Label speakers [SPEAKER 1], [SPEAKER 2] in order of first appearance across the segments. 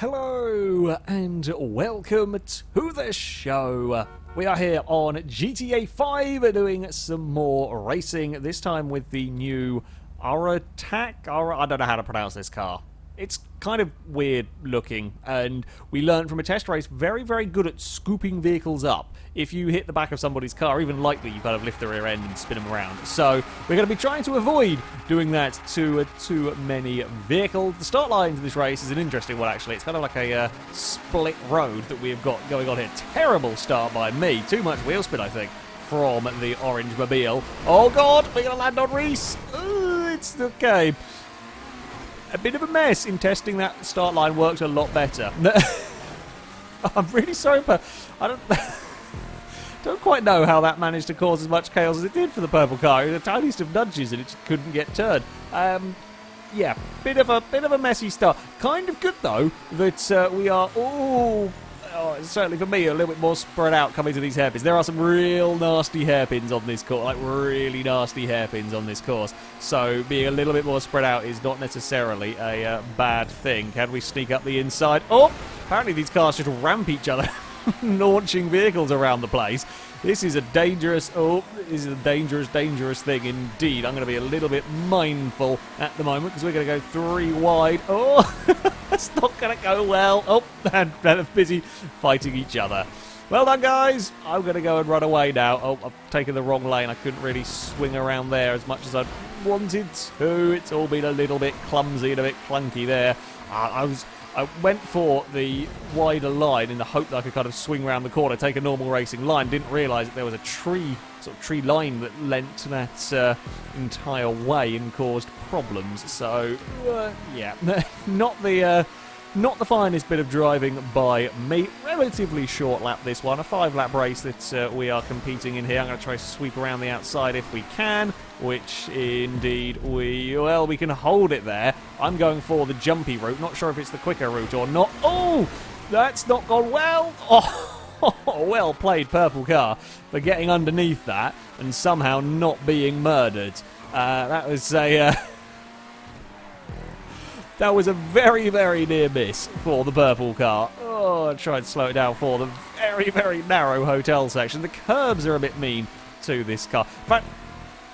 [SPEAKER 1] Hello and welcome to the show. We are here on GTA 5 doing some more racing, this time with the new Autarch. I don't know how to pronounce this car. It's kind of weird looking, and we learned from a test race very, very good at scooping vehicles up. If you hit the back of somebody's car, even lightly, you kind of lift the rear end and spin them around. So we're going to be trying to avoid doing that to too many vehicles. The start line to this race is an interesting one, actually. It's kind of like a split road that we have got going on here. Terrible start by me. Too much wheel spin, I think, from the orange mobile. Oh, God, we're going to land on Reese. It's okay. A bit of a mess in testing that start line. Worked a lot better. I'm really sorry, but I don't quite know how that managed to cause as much chaos as it did for the purple car. The tiniest of nudges and it just couldn't get turned. Yeah, bit of a messy start. Kind of good though that we are certainly for me a little bit more spread out coming to these hairpins. There are some real nasty hairpins on this course, like really nasty hairpins on this course. So being a little bit more spread out is not necessarily a bad thing. Can we sneak up the inside? Oh, apparently these cars just ramp each other. Launching vehicles around the place. This is a dangerous thing indeed. I'm going to be a little bit mindful at the moment because we're going to go 3 wide. Oh, that's not going to go well. Oh, and they're busy fighting each other. Well done, guys. I'm going to go and run away now. Oh, I've taken the wrong lane. I couldn't really swing around there as much as I wanted to. It's all been a little bit clumsy and a bit clunky there. I went for the wider line in the hope that I could kind of swing around the corner, take a normal racing line. Didn't realise that there was a tree line that lent that entire way and caused problems. So, yeah, not the finest bit of driving by me. Relatively short lap this one, a 5-lap race that we are competing in here. I'm going to try to sweep around the outside if we can, which indeed we can hold it there. I'm going for the jumpy route, not sure if it's the quicker route or not. Oh, that's not gone well. Oh, well played, purple car, for getting underneath that and somehow not being murdered. That was a very, very near miss for the purple car. Oh, I tried to slow it down for the very, very narrow hotel section. The curbs are a bit mean to this car. In fact,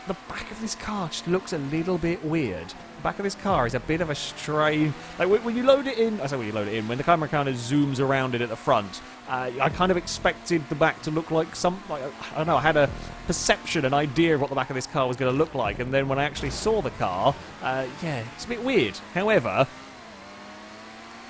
[SPEAKER 1] the back of this car just looks a little bit weird. The back of this car is a bit of a strain. Like when you load it in, when the camera kind of zooms around it at the front, I kind of expected the back to look like I don't know, I had a perception, an idea of what the back of this car was going to look like, and then when I actually saw the car, yeah, it's a bit weird. However,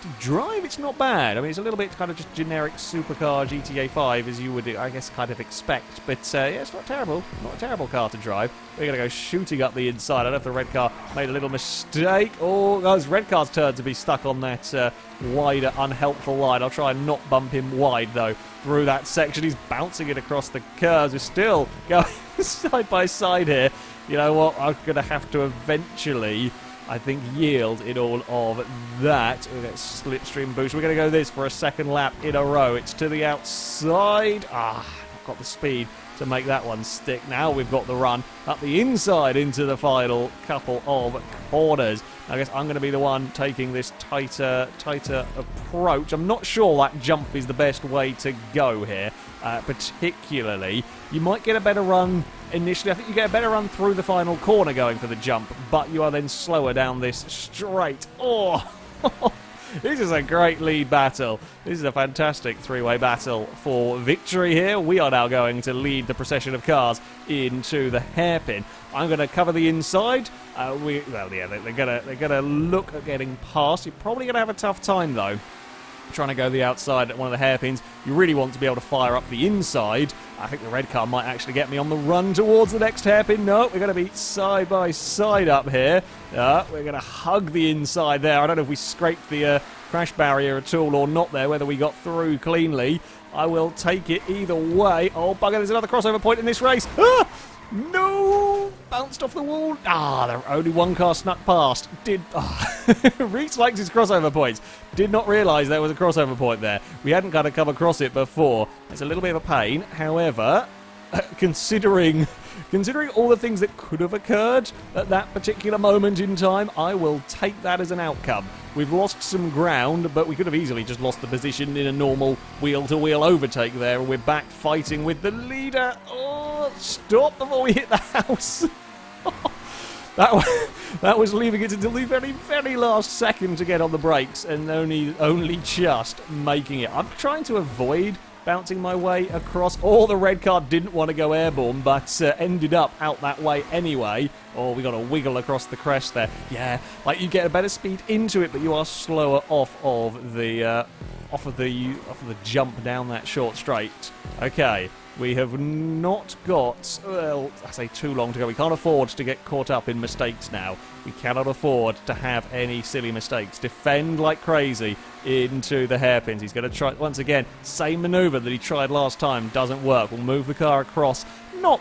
[SPEAKER 1] to drive, it's not bad. I mean, it's a little bit kind of just generic supercar GTA 5, as you would, I guess, kind of expect. But, yeah, it's not terrible. Not a terrible car to drive. We're going to go shooting up the inside. I don't know if the red car made a little mistake. Oh, those red car's turn to be stuck on that wider, unhelpful line. I'll try and not bump him wide, though, through that section. He's bouncing it across the curves. We're still going side by side here. You know what? I'm going to have to eventually, I think, yield in all of that. We'll get slipstream boost. We're going to go this for a second lap in a row. It's to the outside. I've got the speed to make that one stick. Now we've got the run up the inside into the final couple of corners. I guess I'm going to be the one taking this tighter approach. I'm not sure that jump is the best way to go here, particularly. You might get a better run initially. I think you get a better run through the final corner going for the jump, but you are then slower down this straight. Oh, this is a great lead battle. This is a fantastic 3-way battle for victory here. We are now going to lead the procession of cars into the hairpin. I'm going to cover the inside. They're gonna look at getting past. You're probably going to have a tough time, though, trying to go the outside at one of the hairpins. You really want to be able to fire up the inside. I think the red car might actually get me on the run towards the next hairpin. No, we're going to be side by side up here. We're going to hug the inside there. I don't know if we scraped the crash barrier at all or not there, whether we got through cleanly. I will take it either way. Oh, bugger, there's another crossover point in this race. Ah! No! Bounced off the wall. Only one car snuck past. Reese likes his crossover points. Did not realise there was a crossover point there. We hadn't kind of come across it before. It's a little bit of a pain. However, considering Considering all the things that could have occurred at that particular moment in time, I will take that as an outcome. We've lost some ground, but we could have easily just lost the position in a normal wheel-to-wheel overtake there, and we're back fighting with the leader. Oh, stop before we hit the house. That was leaving it until the very, very last second to get on the brakes, and only just making it. I'm trying to avoid bouncing my way across. Oh, the red car didn't want to go airborne, but ended up out that way anyway. Oh, we got to wiggle across the crest there. Yeah, like you get a better speed into it, but you are slower off of the jump down that short straight. Okay. We have not got, well, I say too long to go. We can't afford to get caught up in mistakes now. We cannot afford to have any silly mistakes. Defend like crazy into the hairpins. He's going to try, once again, same manoeuvre that he tried last time. Doesn't work. We'll move the car across. Not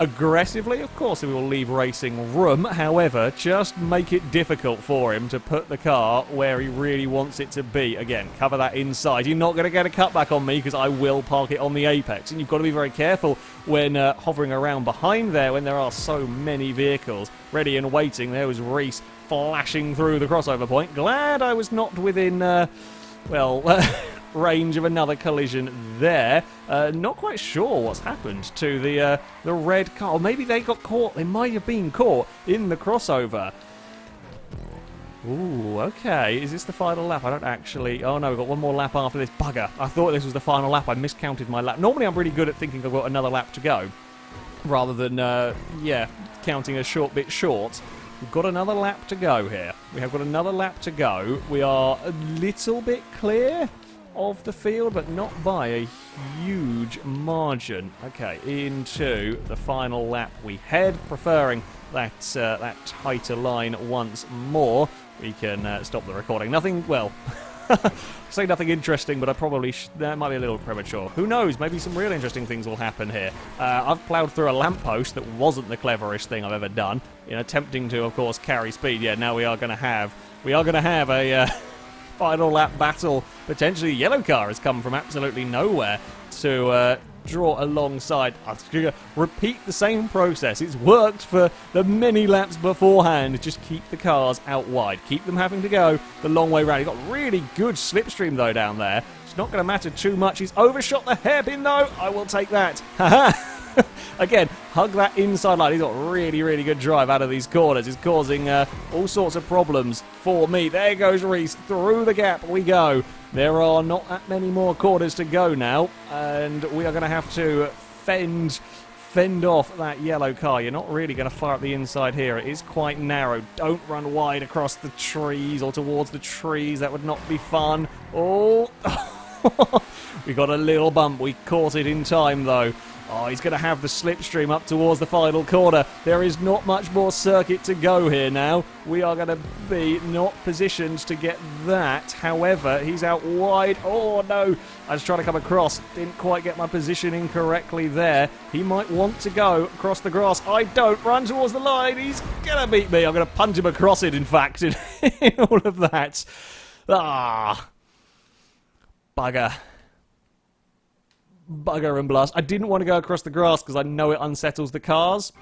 [SPEAKER 1] aggressively, of course, we will leave racing room. However, just make it difficult for him to put the car where he really wants it to be. Again, cover that inside. You're not going to get a cutback on me because I will park it on the apex. And you've got to be very careful when hovering around behind there when there are so many vehicles ready and waiting. There was Reese flashing through the crossover point. Glad I was not within, range of another collision there. Not quite sure what's happened to the red car. Or maybe they got caught. They might have been caught in the crossover. Ooh, okay. Is this the final lap? I don't actually... Oh, no, we've got one more lap after this. Bugger. I thought this was the final lap. I miscounted my lap. Normally, I'm really good at thinking I've got another lap to go. Rather than, counting a short bit short. We've got another lap to go here. We have got another lap to go. We are a little bit clear of the field, but not by a huge margin. Okay, into the final lap we head, preferring that tighter line once more. We can stop the recording. Nothing, well, say nothing interesting, but I probably that might be a little premature. Who knows? Maybe some real interesting things will happen here. I've ploughed through a lamppost that wasn't the cleverest thing I've ever done in attempting to, of course, carry speed. Yeah, now we are going to have a final lap battle. Potentially, yellow car has come from absolutely nowhere to draw alongside. I'm going to repeat the same process. It's worked for the many laps beforehand. Just keep the cars out wide. Keep them having to go the long way round. He's got really good slipstream, though, down there. It's not going to matter too much. He's overshot the hairpin, though. I will take that. Haha. Again, hug that inside line. He's got really, really good drive out of these corners. It's causing all sorts of problems for me. There goes Reese. Through the gap we go. There are not that many more corners to go now, and we are going to have to fend off that yellow car. You're not really going to fire up the inside here. It is quite narrow. Don't run wide across the trees or towards the trees. That would not be fun. Oh, we got a little bump. We caught it in time, though. Oh, he's going to have the slipstream up towards the final corner. There is not much more circuit to go here now. We are going to be not positioned to get that. However, he's out wide. Oh, no. I was trying to come across. Didn't quite get my positioning correctly there. He might want to go across the grass. I don't. Run towards the line. He's going to beat me. I'm going to punt him across it, in fact, in all of that. Ah. Bugger and blast. I didn't want to go across the grass because I know it unsettles the cars.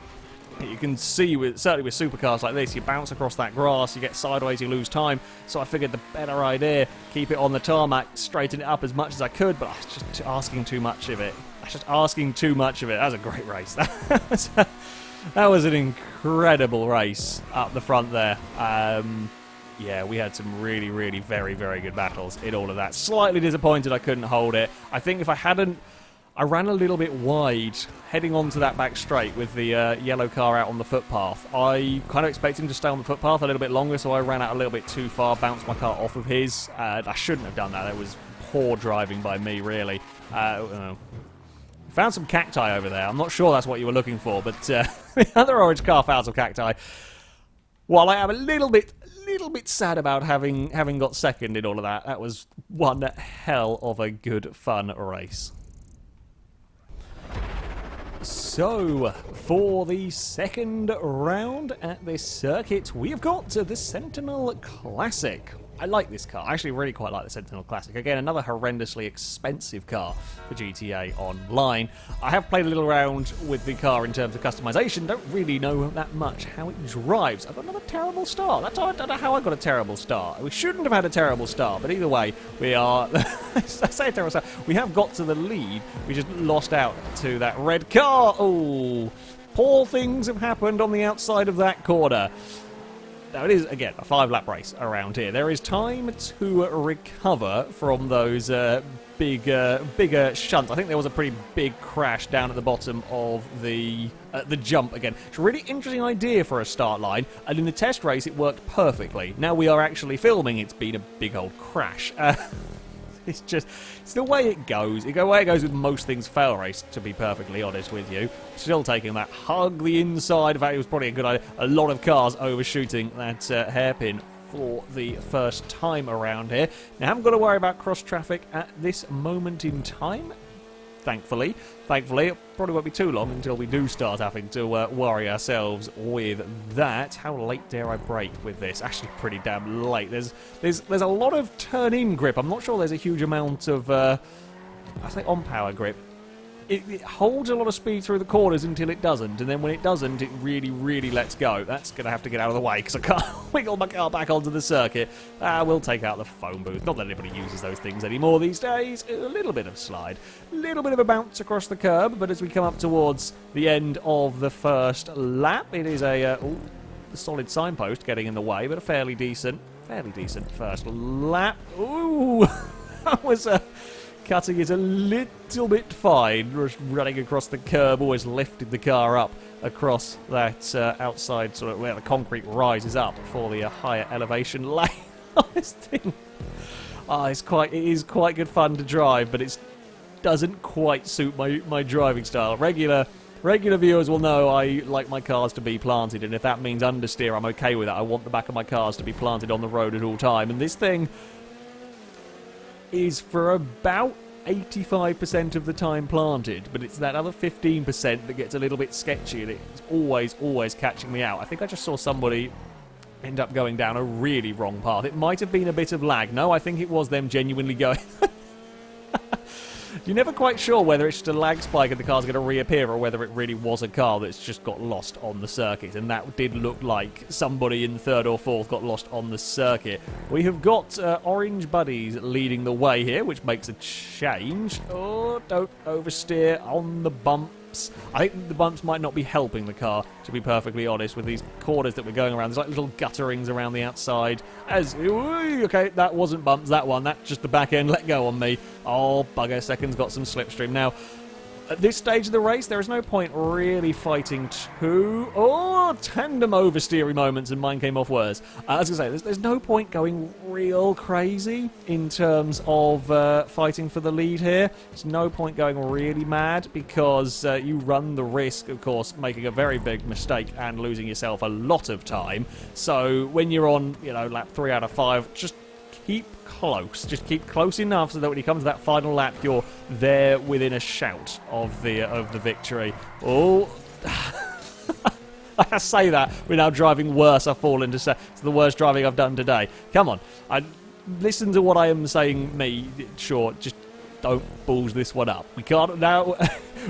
[SPEAKER 1] You can see, certainly with supercars like this, you bounce across that grass, you get sideways, you lose time. So I figured the better idea, keep it on the tarmac, straighten it up as much as I could, but I was just asking too much of it. That was a great race. That was an incredible race up the front there. Yeah, we had some really, really very, very good battles in all of that. Slightly disappointed I couldn't hold it. I think if I hadn't... I ran a little bit wide heading onto that back straight with the yellow car out on the footpath. I kind of expected him to stay on the footpath a little bit longer, so I ran out a little bit too far, bounced my car off of his. I shouldn't have done that. It was poor driving by me, really. Found some cacti over there. I'm not sure that's what you were looking for, but the other orange car found some cacti. While I am a little bit sad about having got second in all of that, that was one hell of a good fun race. So, for the second round at this circuit, we've got the Sentinel Classic. I like this car. I actually really quite like the Sentinel Classic. Again, another horrendously expensive car for GTA Online. I have played a little around with the car in terms of customization. Don't really know that much how it drives. I've got another terrible start. I don't know how I got a terrible start. We shouldn't have had a terrible start, but either way, we are... I say a terrible start. We have got to the lead. We just lost out to that red car. Oh, poor things have happened on the outside of that corner. Now, it is, again, a 5-lap race around here. There is time to recover from those bigger shunts. I think there was a pretty big crash down at the bottom of the jump again. It's a really interesting idea for a start line, and in the test race, it worked perfectly. Now we are actually filming, it's been a big old crash. It's the way it goes. It's the way it goes with most things FailRace, to be perfectly honest with you. Still taking that hug the inside. In fact, it was probably a good idea. A lot of cars overshooting that hairpin for the first time around here. Now, I haven't got to worry about cross traffic at this moment in time. Thankfully, it probably won't be too long until we do start having to worry ourselves with that. How late dare I brake with this? Actually, pretty damn late. There's a lot of turn-in grip. I'm not sure there's a huge amount of, I say on-power grip. It holds a lot of speed through the corners until it doesn't, and then when it doesn't, it really, really lets go. That's going to have to get out of the way, because I can't wiggle my car back onto the circuit. We'll take out the phone booth. Not that anybody uses those things anymore these days. A little bit of slide. A little bit of a bounce across the curb, but as we come up towards the end of the first lap, it is a solid signpost getting in the way, but a fairly decent first lap. Ooh, that was a... Cutting it a little bit fine, running across the curb, always lifted the car up across that outside sort of where the concrete rises up for the higher elevation lane. This thing, it is quite good fun to drive, but it doesn't quite suit my driving style. Regular viewers will know I like my cars to be planted, and if that means understeer, I'm okay with that. I want the back of my cars to be planted on the road at all time, and this thing is for about 85% of the time planted, but it's that other 15% that gets a little bit sketchy, and it's always catching me out. I think I just saw somebody end up going down a really wrong path. It might have been a bit of lag. No, I think it was them genuinely going... You're never quite sure whether it's just a lag spike and the car's going to reappear, or whether it really was a car that's just got lost on the circuit. And that did look like somebody in third or fourth got lost on the circuit. We have got orange buddies leading the way here, which makes a change. Oh, don't oversteer on the bumps. I think the bumps might not be helping the car, to be perfectly honest, with these corners that we're going around. There's like little gutterings around the outside. Okay, that wasn't bumps, that one. That's just the back end. Let go on me. Oh, bugger. Second's got some slipstream. Now, at this stage of the race, there is no point really fighting tandem oversteering moments, and mine came off worse. As I say, there's no point going real crazy in terms of fighting for the lead here. There's no point going really mad, because you run the risk, of course, making a very big mistake and losing yourself a lot of time. So when you're on, lap 3 out of 5, just keep close. Just keep close enough so that when you come to that final lap, you're there within a shout of the victory. Oh, I say that we're now driving worse. I've fallen to say it's the worst driving I've done today. Come on, listen to what I am saying. Me, sure, just don't balls this one up. We can't now.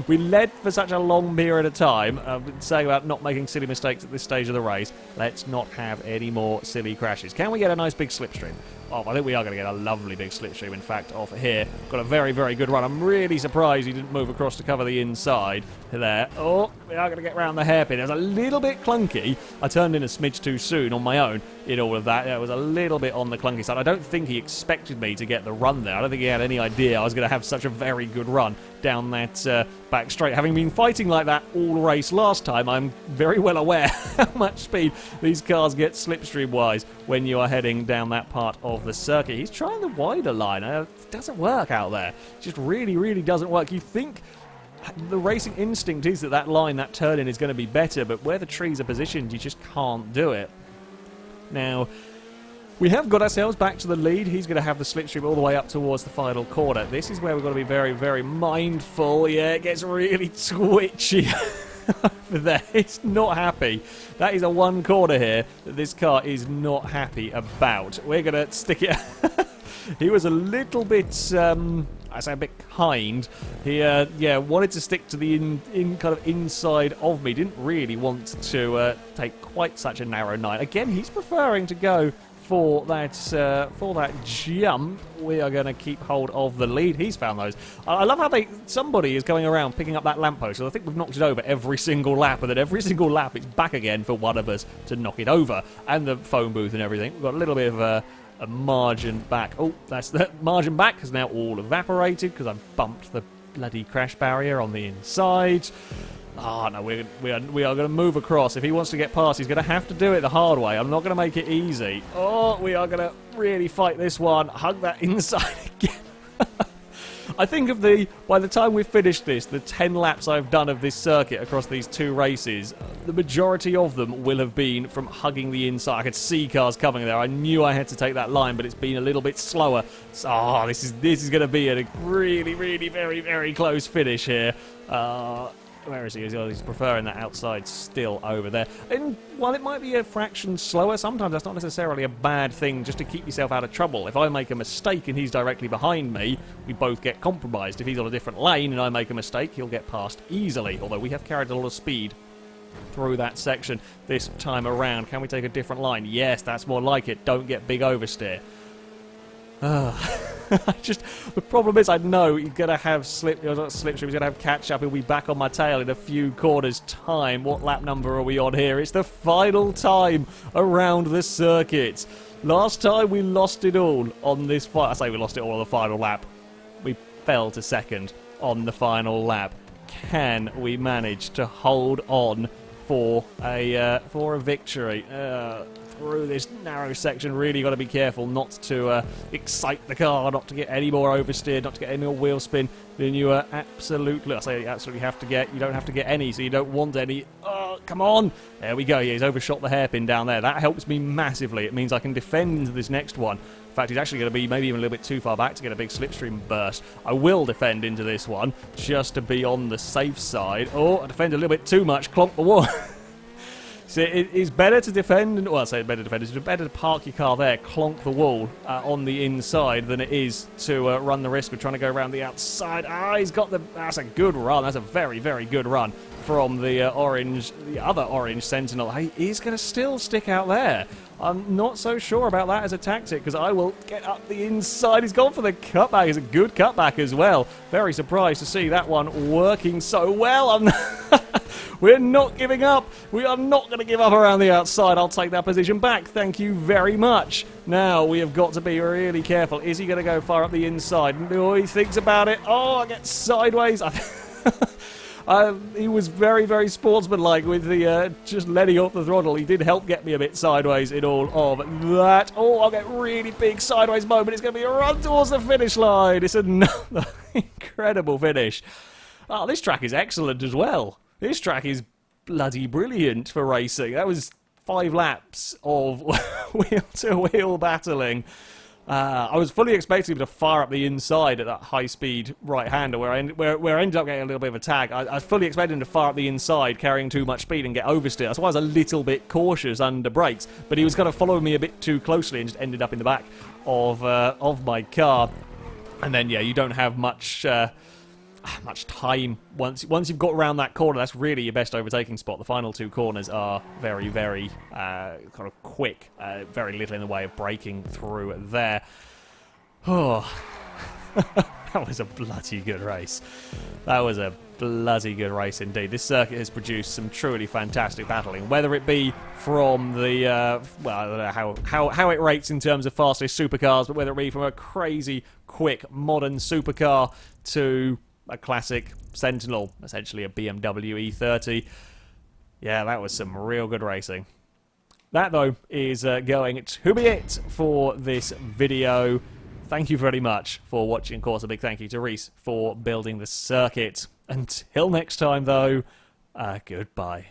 [SPEAKER 1] We led for such a long period of time. I've been saying about not making silly mistakes at this stage of the race. Let's not have any more silly crashes. Can we get a nice big slipstream? Oh, I think we are going to get a lovely big slipstream, in fact, off here. Got a very, very good run. I'm really surprised he didn't move across to cover the inside there. Oh, we are going to get round the hairpin. It was a little bit clunky. I turned in a smidge too soon on my own in all of that. It was a little bit on the clunky side. I don't think he expected me to get the run there. I don't think he had any idea I was going to have such a very good run down that back straight. Having been fighting like that all race last time, I'm very well aware how much speed these cars get slipstream-wise when you are heading down that part of the circuit. He's trying the wider line. It doesn't work out there. It just really, really doesn't work. You think the racing instinct is that line, that turn-in is going to be better, but where the trees are positioned, you just can't do it. Now, we have got ourselves back to the lead. He's going to have the slipstream all the way up towards the final corner. This is where we've got to be very, very mindful. Yeah, it gets really twitchy over there. It's not happy. That is a one corner here that this car is not happy about. We're going to stick it... He was a little bit, I say a bit kind. He, yeah, wanted to stick to the kind of inside of me. Didn't really want to take quite such a narrow line. Again, he's preferring to go for that jump. We are going to keep hold of the lead. He's found those. I love how somebody is going around picking up that lamppost. So I think we've knocked it over every single lap, and then every single lap it's back again for one of us to knock it over. And the phone booth and everything. We've got a little bit of a margin back. Oh, that's the margin back has now all evaporated because I've bumped the bloody crash barrier on the inside. Oh, no, we are going to move across. If he wants to get past, he's going to have to do it the hard way. I'm not going to make it easy. Oh, we are going to really fight this one. Hug that inside again. I think by the time we've finished this, the 10 laps I've done of this circuit across these two races, the majority of them will have been from hugging the inside. I could see cars coming there. I knew I had to take that line, but it's been a little bit slower. So, this is going to be a really, really, very, very close finish here. Where is he? He's preferring that outside still over there. And while it might be a fraction slower, sometimes that's not necessarily a bad thing just to keep yourself out of trouble. If I make a mistake and he's directly behind me, we both get compromised. If he's on a different lane and I make a mistake, he'll get past easily. Although we have carried a lot of speed through that section this time around. Can we take a different line? Yes, that's more like it. Don't get big oversteer. The problem is I know he's going to have slipstream, he's going to have catch up, he'll be back on my tail in a few corners time. What lap number are we on here? It's the final time around the circuit. Last time we lost it all on this fight. I say we lost it all on the final lap. We fell to second on the final lap. Can we manage to hold on for a victory? Through this narrow section, really got to be careful not to excite the car, not to get any more oversteer, not to get any more wheel spin than you absolutely have to get. You don't have to get any, so you don't want any. Oh, come on! There we go. Yeah, he's overshot the hairpin down there. That helps me massively. It means I can defend into this next one. In fact, he's actually going to be maybe even a little bit too far back to get a big slipstream burst. I will defend into this one just to be on the safe side. Oh, I defend a little bit too much. Clonk the wall. So it is better to defend, well, I say better to defend, it's better to park your car there, clonk the wall on the inside than it is to run the risk of trying to go around the outside. He's got that's a good run, that's a very, very good run from the other orange Sentinel. Hey, he's going to still stick out there. I'm not so sure about that as a tactic, because I will get up the inside. He's gone for the cutback. It's a good cutback as well. Very surprised to see that one working so well. We're not giving up. We are not going to give up around the outside. I'll take that position back. Thank you very much. Now, we have got to be really careful. Is he going to go far up the inside? No, he thinks about it. Oh, I get sideways. He was very, very sportsmanlike with the just letting off the throttle. He did help get me a bit sideways in all of that. Oh, I'll get really big sideways moment. It's going to be a run towards the finish line. It's another incredible finish. Oh, this track is excellent as well. This track is bloody brilliant for racing. That was 5 laps of wheel-to-wheel battling. I was fully expecting him to fire up the inside at that high-speed right-hander where I ended up getting a little bit of a tag. I was fully expecting him to fire up the inside, carrying too much speed and get oversteer. That's why I was a little bit cautious under brakes. But he was kind of following me a bit too closely and just ended up in the back of my car. And then, yeah, you don't have much time once you've got around that corner. That's really your best overtaking spot. The final 2 corners are very, very kind of quick. Very little in the way of braking through there. Oh, that was a bloody good race. That was a bloody good race indeed. This circuit has produced some truly fantastic battling, whether it be from the well, I don't know how it rates in terms of fastest supercars, but whether it be from a crazy quick modern supercar to a classic Sentinel, essentially a BMW E30. Yeah, that was some real good racing. That, though, is going to be it for this video. Thank you very much for watching. Of course, a big thank you to Reese for building the circuit. Until next time, though, goodbye.